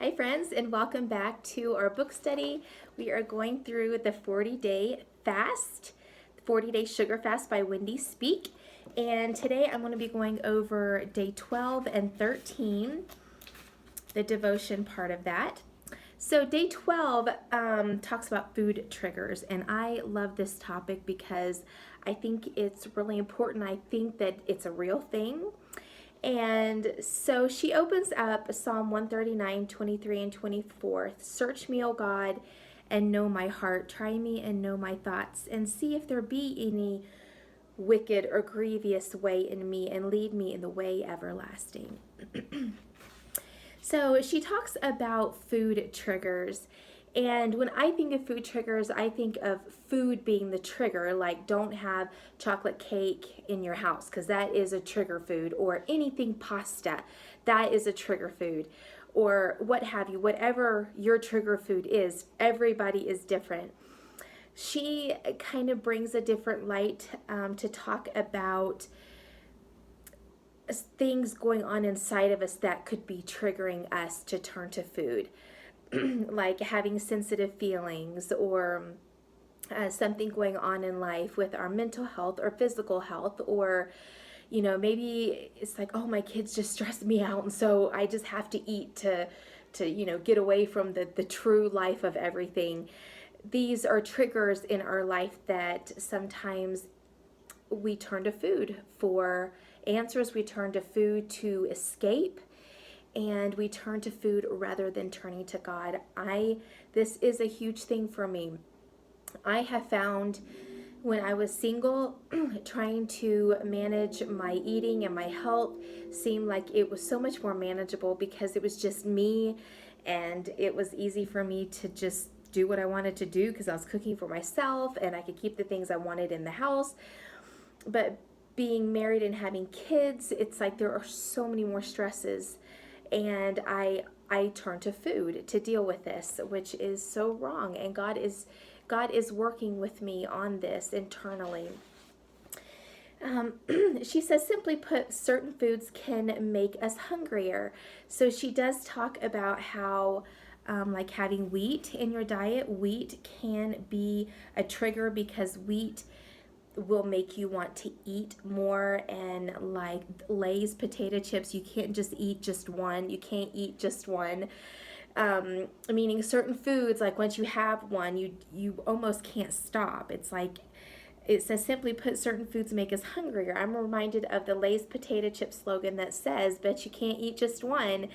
Hi, friends, and welcome back to our book study. We are going through the 40-day fast, 40-day sugar fast by Wendy Speak. And today I'm going to be going over day 12 and 13, the devotion part of that. So, day 12 talks about food triggers, and I love this topic because I think it's really important. I think that it's a real thing. And so she opens up Psalm 139, 23, and 24. Search me, O God, and know my heart. Try me and know my thoughts, and see if there be any wicked or grievous way in me, and lead me in the way everlasting. So she talks about food triggers. And when I think of food triggers, I think of food being the trigger, like don't have chocolate cake in your house because that is a trigger food, or anything pasta, that is a trigger food, or what have you, whatever your trigger food is, everybody is different. She kind of brings a different light to talk about things going on inside of us that could be triggering us to turn to food. Like having sensitive feelings, or something going on in life with our mental health or physical health, or maybe it's like, oh, my kids just stress me out, and so I just have to eat to get away from the true life of everything. These are triggers in our life that sometimes we turn to food for answers. We turn to food to escape, and we turn to food rather than turning to God. This is a huge thing for me. I have found when I was single, trying to manage my eating and my health seemed like it was so much more manageable because it was just me, and it was easy for me to just do what I wanted to do because I was cooking for myself and I could keep the things I wanted in the house. But being married and having kids, it's like there are so many more stresses, and I turn to food to deal with this, which is so wrong. And God is working with me on this internally. She says, simply put, certain foods can make us hungrier. So she does talk about how like having wheat in your diet, wheat can be a trigger because wheat will make you want to eat more. And like Lay's potato chips, you can't just eat just one. You can't eat just one. Meaning certain foods, like once you have one, you almost can't stop. It's like, it says, simply put, certain foods make us hungrier. I'm reminded of the Lay's potato chip slogan that says, bet you can't eat just one.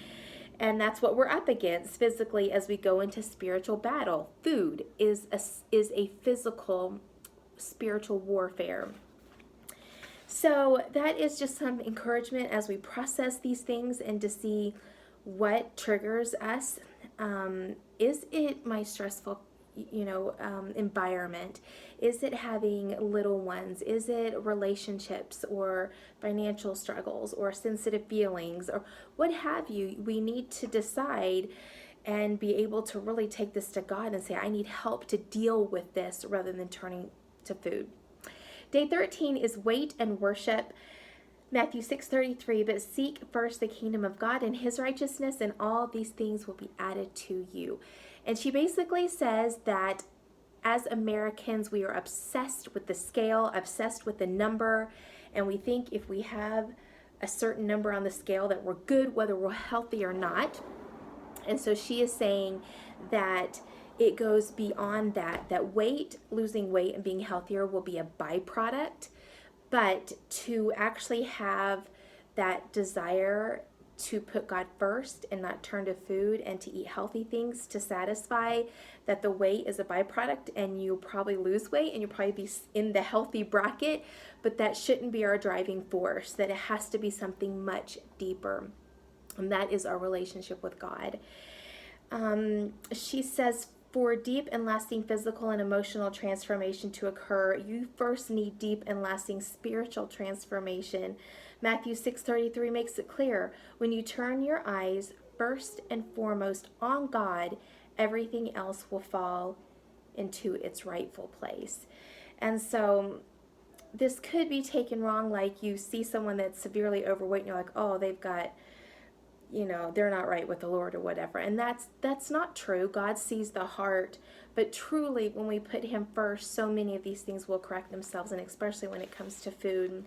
And that's what we're up against physically as we go into spiritual battle. Food is a physical spiritual warfare. So that is just some encouragement as we process these things and to see what triggers us. Is it my stressful environment? Is it having little ones? Is it relationships or financial struggles or sensitive feelings or what have you? We need to decide and be able to really take this to God and say, I need help to deal with this rather than turning to food. Day 13 is wait and worship. Matthew 6:33, but seek first the kingdom of God and his righteousness, and all these things will be added to you. And she basically says that as Americans, we are obsessed with the scale, obsessed with the number, and we think if we have a certain number on the scale that we're good, whether we're healthy or not. And so she is saying that it goes beyond that losing weight and being healthier will be a byproduct, but to actually have that desire to put God first and not turn to food and to eat healthy things to satisfy, that the weight is a byproduct and you'll probably lose weight and you'll probably be in the healthy bracket, but that shouldn't be our driving force, that it has to be something much deeper. And that is our relationship with God. She says, for deep and lasting physical and emotional transformation to occur, you first need deep and lasting spiritual transformation. Matthew 6:33 makes it clear. When you turn your eyes first and foremost on God, everything else will fall into its rightful place. And so this could be taken wrong, like you see someone that's severely overweight and you're like, oh, they've got they're not right with the Lord or whatever. And that's not true. God sees the heart, but truly when we put him first, so many of these things will correct themselves, and especially when it comes to food.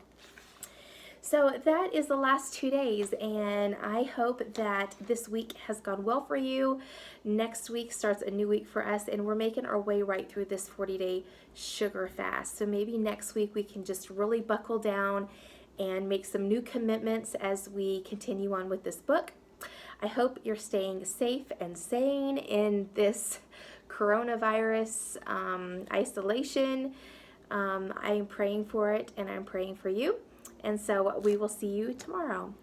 So that is the last 2 days, and I hope that this week has gone well for you. Next week starts a new week for us, and we're making our way right through this 40-day sugar fast. So maybe next week we can just really buckle down and make some new commitments as we continue on with this book. I hope you're staying safe and sane in this coronavirus isolation. I am praying for it, and I'm praying for you. And so we will see you tomorrow.